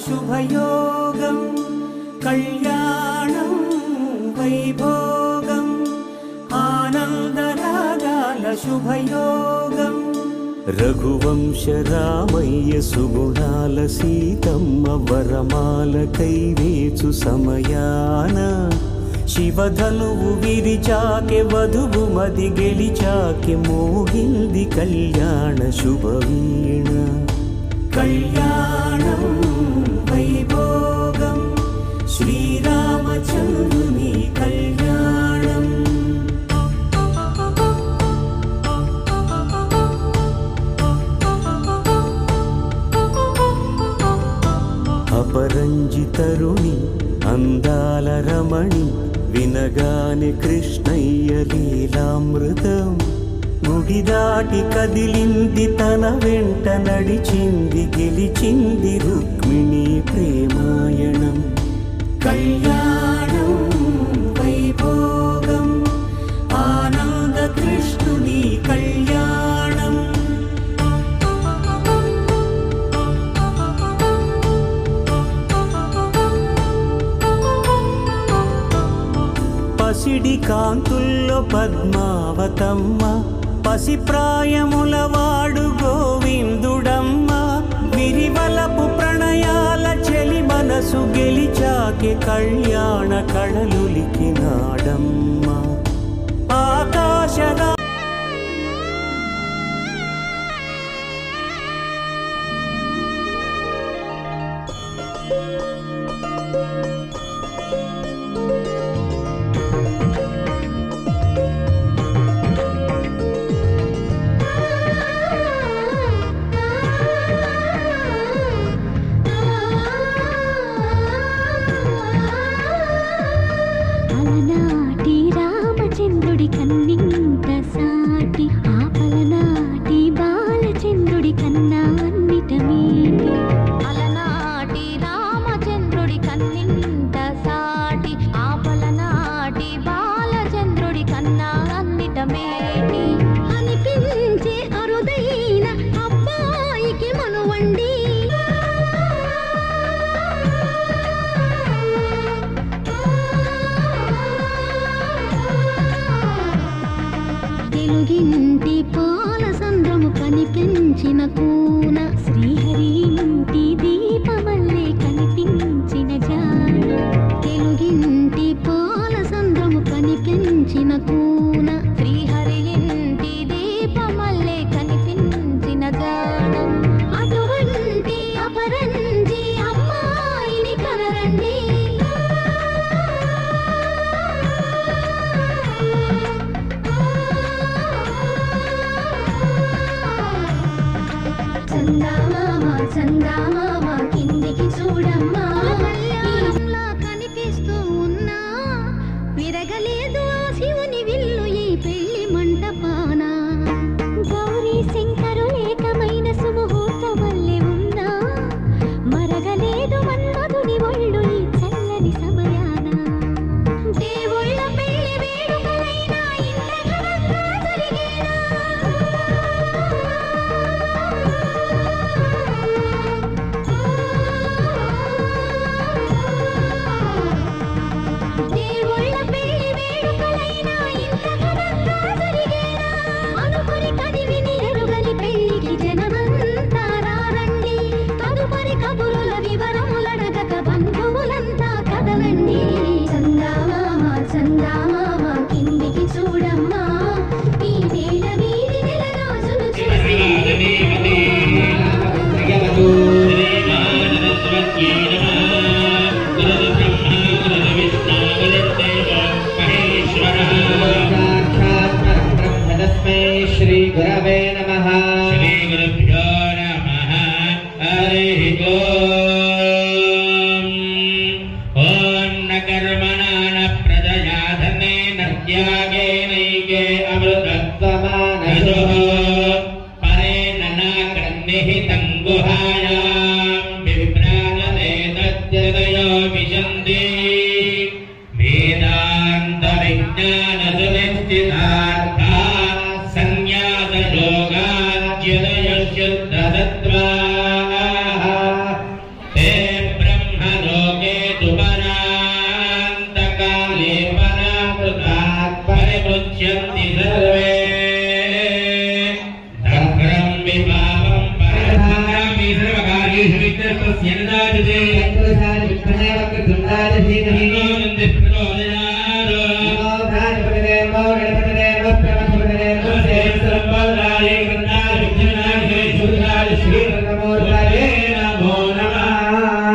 శుభయోగం కళ్యాణం వైభోగం ఆనందరాగాల శుభయోగం రఘువంశ రామయ్య సుగుణాల సీతమ్మ వరమాల కైవేచు సమయాన శివధనువు విరిచాకె వధువు మది గెలిచాకె మోగింది కళ్యాణ శుభవీణ కళ్యాణం వైభోగం శ్రీరామచంద్రుని కళ్యాణం అపరంజి తరుణి అందాల రమణి వినగానే కృష్ణయ్య లీలామృతం గుడి దాటి కదిలింది తన వెంట నడిచింది గెలిచింది రుక్మిణి ప్రేమాయణం కళ్యాణం వైభోగం ఆనంద కృష్ణుని కళ్యాణం పసిడి కాంతుల్లో పద్మావతమ్మ పసిప్రాయముల వాడు గోవిందుడమ్మ విరివలపు ప్రణయాల చెలి మనసు గెలిచాకె కళ్యాణ కళలులికినాడమ్మ ఆకాశరా తెలుగింటి పాల సంద్రము కనిపించిన కూన శ్రీహరి ఇంటి దీపమల్లే కనిపించిన జాన తెలుగింటి పాల సంద్రము కనిపించిన కూన శ్రీహరి ఇంటి దీపమల్లే కనిపించిన జాన అటువంటి అపరంజి అమ్మాయిని కనరండి చందామామ కిందికి చూడమ్మా కళ్యాణంలా కనిపిస్తూ ఉన్నా విరగలేదు ఆ శివుని విల్లు ఈ పెళ్లి మంటపాన గౌరీ శంకరు ఏకమైన సుముహూర్త వల్లే ఉన్నా మరగలేదు మన్మధుని ఒళ్ళు ఈ చల్లని సమయాన దేవుళ్ళ పెళ్లి వేడుకలైనా ఇంత ఘనంగా జరిగేనా श्री गुरवे नमः श्री गुरुभ्यो नमः हरिः ओम न कर्मणा न प्रजया धनेन त्यागेनैके अमृतत्वमानसुः परेण नाग्निहितं गुहायां विभ्राजते तद्यतयो विशन्ति वेदान्तविज्ञानसुनिश्चितार्था संज्ञातयोगाद्यतयः शुद्धसत्त्वाः విఘ్నస్తస్యనదాజతే చంద్రసారి విఘ్నదేవ కృతుండాయ ధీమహి నంది ప్రచోదయాత్ నమో భ్రాజపతిదేవ గణపతిదేవ ప్రమథపతిదేవ సేవసంపదాయ గ్రంథాయ విఘ్నాయ శుద్ధాయ శ్రీరమోదాయ నమో నమః.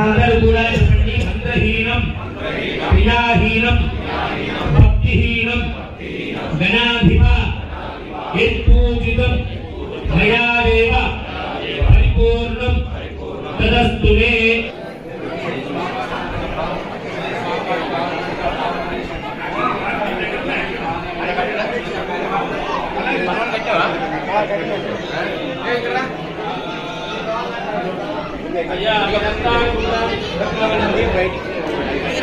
అందరూ కూడా చెప్పండి. మంత్రహీనం క్రియాహీనం భక్తిహీనం గణాధిప యత్పూజితం మయాదేవ పరిపూర్ణం తదస్తు మే.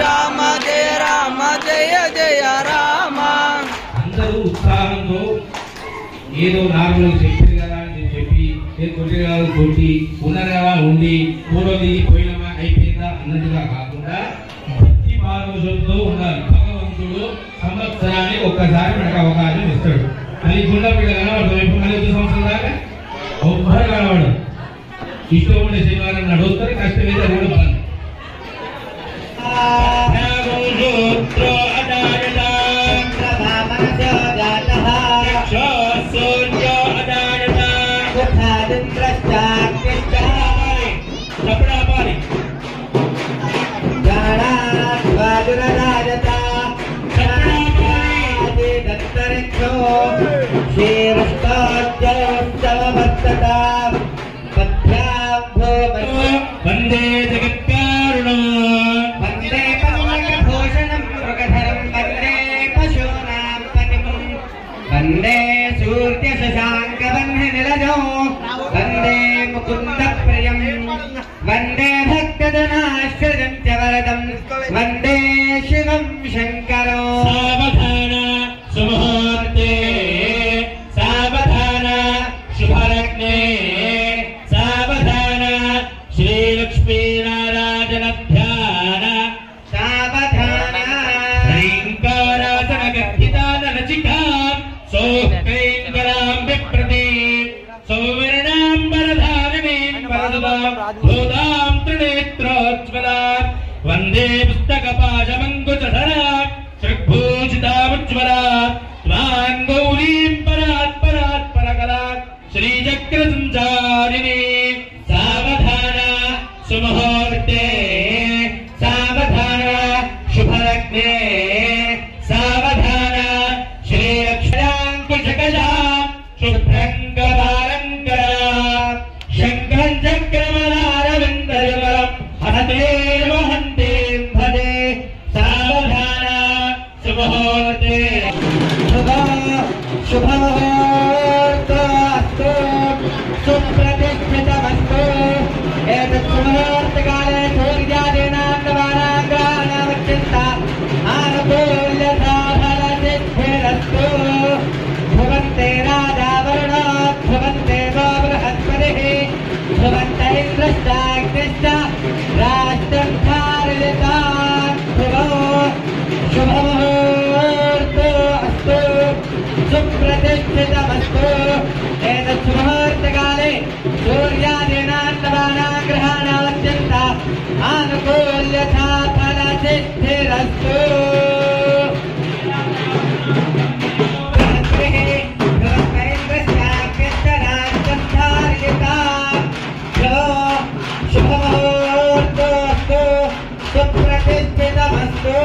రామ జయ రామ జయ జయ రామ. అందరూ ఉత్సాహంతో ఏదో నార్మల్ చెప్పారు కదా అని చెప్పి కొట్టి ఉన్నదా ఉండి పూర్వది పోయినమా అయిపోయిందా అన్నట్టుగా కాకుండా భక్తి పారవశంతో ఉండాలి. భగవంతుడు సంవత్సరానికి ఒక్కసారి మనకు అవకాశం ఇస్తాడు. అది గుండె పిల్ల కనబడతాం. ఇప్పుడు మళ్ళీ 5 సంవత్సరం దాకా ఒక్కరు కనబడదు. ఇష్టం ఉండే శనివారం నడుస్తారు. కష్టమైతే కూడా బలం. వందే జగత్కారుణం వందే పల్లకభూషణం మృగధరం వందే పశూనాం పతిం వందే సూర్య శశాంక వహ్ని నిలజో వందే ముకుంద ప్రియం వందే భక్తజనాశ్రయం చ వరదం వందే శివం శంకరో. సావధాన సుముహూర్తే సావధాన శుభలగ్నే సావధాన శ్రీలక్ష్మీనారాయణ ధ్యాన సావధాన శ్రీంకారాసనగర్భితానచికాం సౌక్రైంగరాం విప్రతి సౌవర్ణాంబరధారిణీం వరదాం భూతాం త్రినేత్రోజ్వలాం వందే పుస్తకపాశమంకుశధరాం శ్రీభూషితాముజ్వలాం త్వాం గౌరీం పరాత్ పరాత్ పరకలాం శ్రీచక్రసంచారిణీ. సావధాన సుముహూర్తే సావధాన శుభలగ్నే సావధాన శ్రీలక్ష్మ్యాంకుశకజాం శుభ్రంగపాలంకరాం శంఖం చక్రమలారవిందయుగలం హనతే వహంతే భజే. సావధాన సుముహూర్తే శుభముహూర్తస్తు సుప్రతిష్ఠితమస్తు. ఏతత్ సుముహూర్తకాలే సూర్యాదీనాన్నవానాగ్రహాణామత్యంత ఆనుకూల్యతా ఫలసిద్ధిరస్తు. ధ్రువంతే రాజావరుణాత్ ధ్రువంతే వో బృహస్పతిః ధ్రువంత ఇంద్రశ్చాగ్నిశ్చ రాష్ట్రం ధారయతాత్ ధ్రువో. శుభముహూర్తో అస్తు సుప్రతిష్ఠితమస్తు. ఏతత్ సుముహూర్తకాలే సూర్యాదీనాన్నవానాగ్రహాణామత్యంత ఆనుకూల్యతా ఫలసిద్ధిరస్తు. శుభముహూర్తో అస్తు సుప్రతిష్ఠితమస్తు.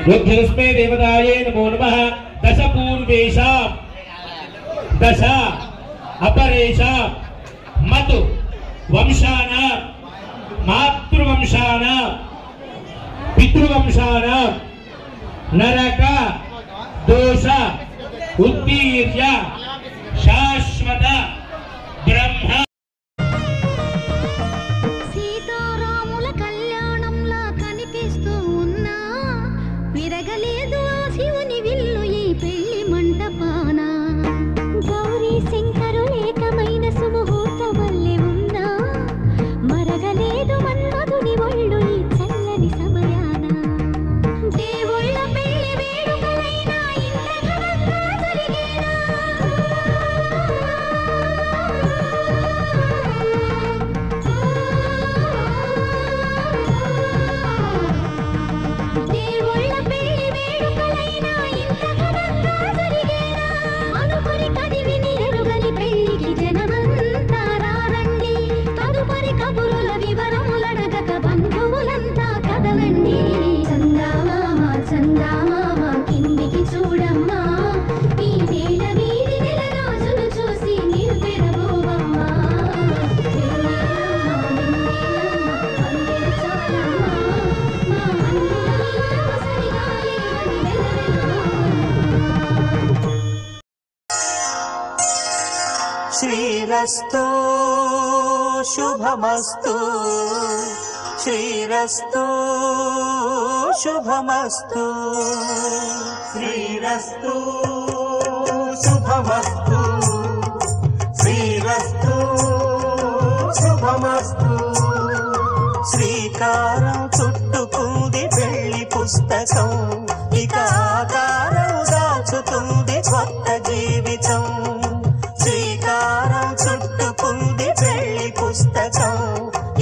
రుద్రస్మే దేవతాయే నమో నమః. దశ పూర్వేషాం దశ అపరేషాం మతు వంశానాం మాతృవంశానాం పితృవంశానాం నరక దోష ఉత్తీర్య శాశ్వత బ్రహ్మ. సీతారాముల కళ్యాణంలా కనిపిస్తూ ఉన్నా విరగలేదు ఆ శివుని విల్లు ఈ పెళ్లి మంటపాన. గౌరీ శంకరులేకమైన సుముహూర్త వల్లే ఉన్నా మరగలేదు మన్మధుని శ్రీరస్తు శుభమస్తు శ్రీరస్తు శుభమస్తు శ్రీరస్తు శుభమస్తు శ్రీరస్తు శుభమస్తు శ్రీకారం చుట్టుకుంది పెళ్లి పుస్తకం ఇక ఆకారం దాచుతుంది కొత్త జీవితం శ్రీకారం చుట్టుకుంది పెళ్లి పుస్తకం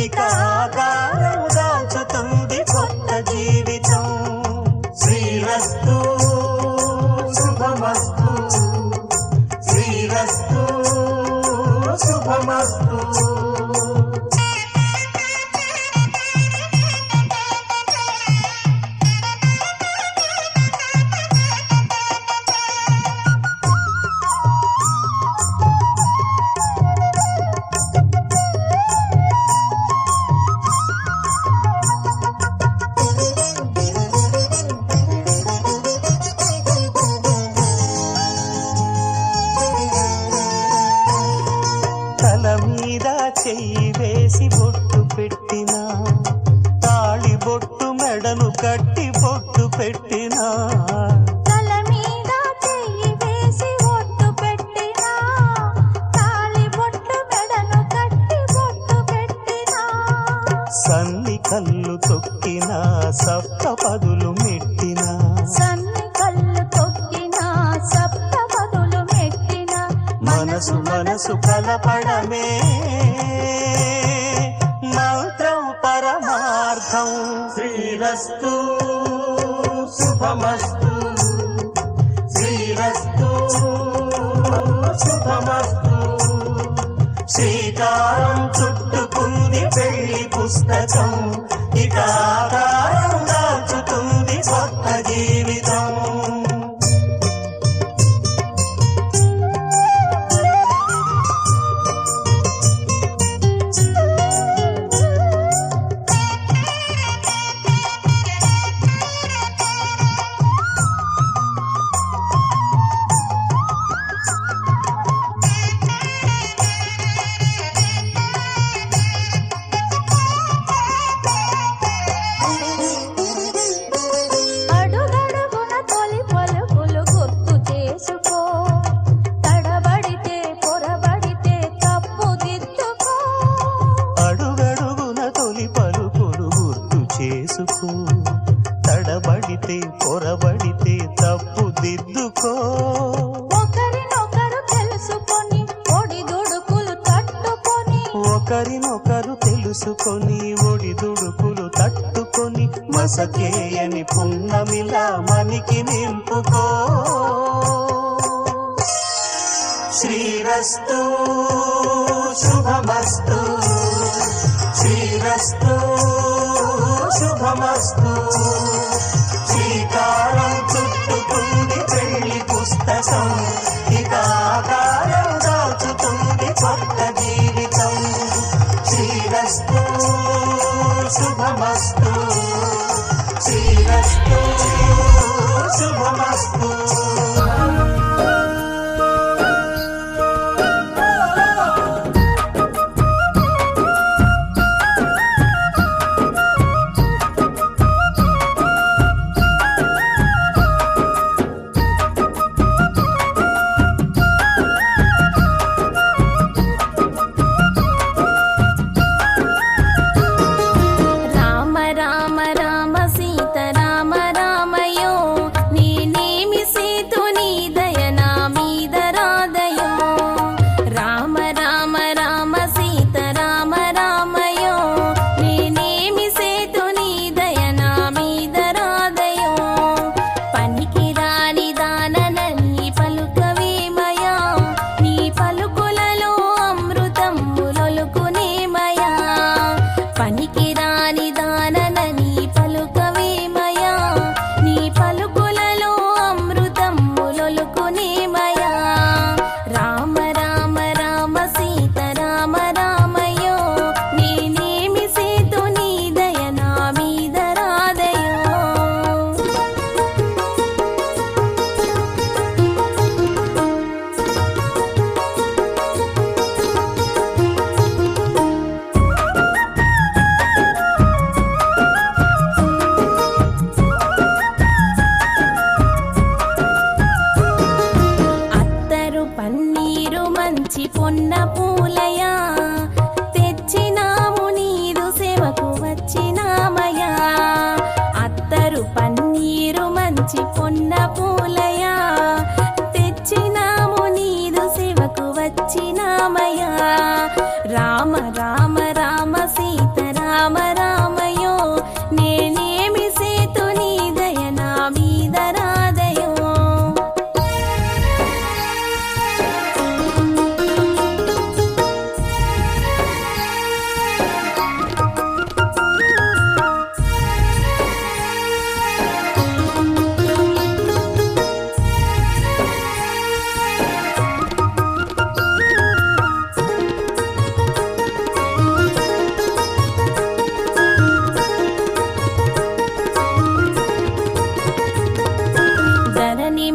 ఇక ఆకారం దాచుతుంది కొత్త జీవితం శ్రీరస్తు శుభమస్తు శ్రీరస్తు శుభమస్తు చెయ్యి వేసి బొట్టు పెట్టినా తాళి బొట్టు మెడను కట్టి బొట్టు పెట్టినా తల మీద చెయ్యి వేసి బొట్టు పెట్టినా తాళి బొట్టు మెడను కట్టి బొట్టు పెట్టినా సన్ని కళ్ళు తొక్కినా సప్త పదులు మెట్టినా సన్ని కళ్ళు తొక్కినా సప్త పదులు మెట్టినా మనసు మనసు కలపడమే మంత్రం పరమార్థం శ్రీరస్తు శుభమస్తు శ్రీరస్తు శుభమస్తు శ్రీకారం చుట్టుకుంది పెళ్లి పుస్తకం ఇక ఆకారం దాచుతుంది కొత్త జీవితం తడబడితే పొరబడితే తప్పు దిద్దుకో ఒకరినొకరు తెలుసుకొని ఒడిదుడుకులు తట్టుకొని ఒకరినొకరు తెలుసుకొని ఒడిదుడుకులు తట్టుకొని మసకేయని పున్నమిలా మనికి నింపుకో శ్రీరస్తు శుభమస్తు శ్రీరస్తు శుభమస్తు శ్రీకారం చుట్టుకుంది పెళ్లి పుస్తకం ఇక ఆకారం దాచుతుంది కొత్త జీవితం శ్రీరస్తు శుభమస్తు శ్రీరస్తు శుభమస్తు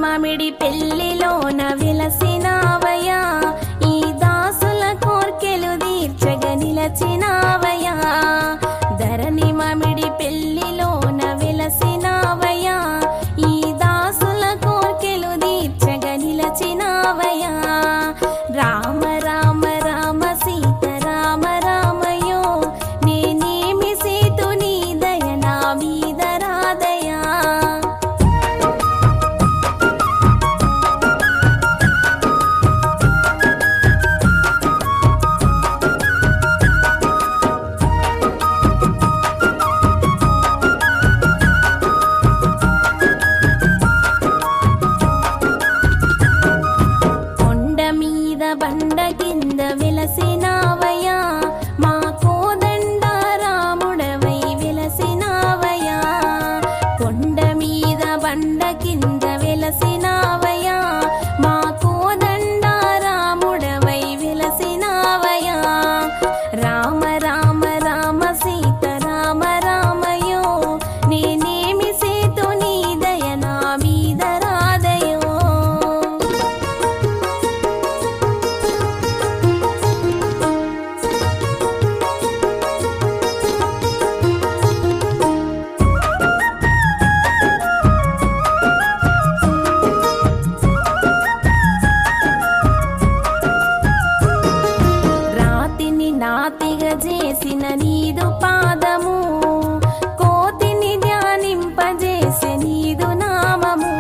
మామిడి పెళ్లిలోన వెలసినావయ్యా ఈ దాసుల కోర్కెలు తీర్చగ నిలచినావయ్యా ధరణి మామిడి పెళ్లిలోన వెలసినావయ్యా ఈ దాసుల కోర్కెలు తీర్చగ నిలచినావయ్యా రామ రామ రామ సీత రామ రామయో నేనేమి సీతు నీ దయ నా మీద రాదయా బండ కింద వెలసినావయ్యా మా కోదండ రాముడవై వెలసినావయ్యా కొండ మీద బండ కింద వెలసినావయ్యా మా కోదండ రాముడవై వెలసినావయ్యా రామ రామ రామ సీత రామ రామయో నేనేమి సీతు నీ దయ నా మీద రాదయో నాతిగా చేసిన నీదు పాదము కోతిని ధ్యానింపజేసే నీదు నామము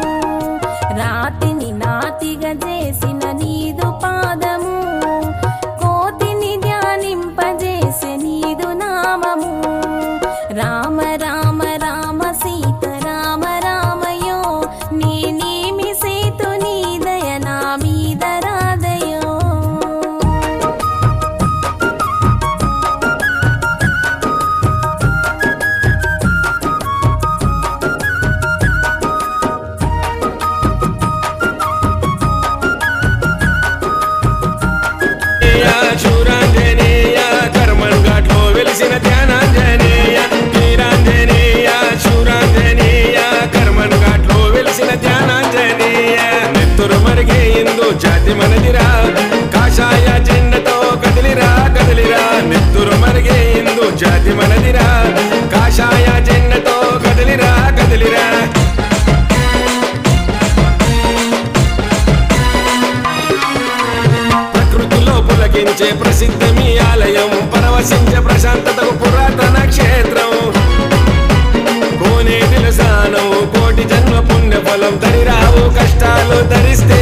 రాతిని నాతిగా చేసిన నీదు పాదము కోతిని ధ్యానింపజేసే నీదు నామము రామ రామ రామ సీత రామ రామయో నేనేమి సీతు నీ దయ నా మీద రాదయో శూరాంజనేయ కర్మన్ ఘాట్లో వెలిసిన ధ్యానాంజనేయ వీరాంజనేయ శూరాంజనేయ కర్మన్ ఘాట్లో వెలిసిన ధ్యానాంజనేయ నెత్తురు మరిగే ఇందు జాతి మనదిరా కాషాయ జెండతో కదిలిరా కదిలిరా నెత్తురు మరిగే ఇందు జాతి మనదిరా కాషాయ జెండతో కదిలిరా కదిలిరా పులకించే ప్రసిద్ధ మీ ఆలయం పరవశించే ప్రశాంతతకు పురాతన క్షేత్రం కోనేటిల స్నానం కోటి జన్మ పుణ్య ఫలం తరిరావు కష్టాలు ధరిస్తే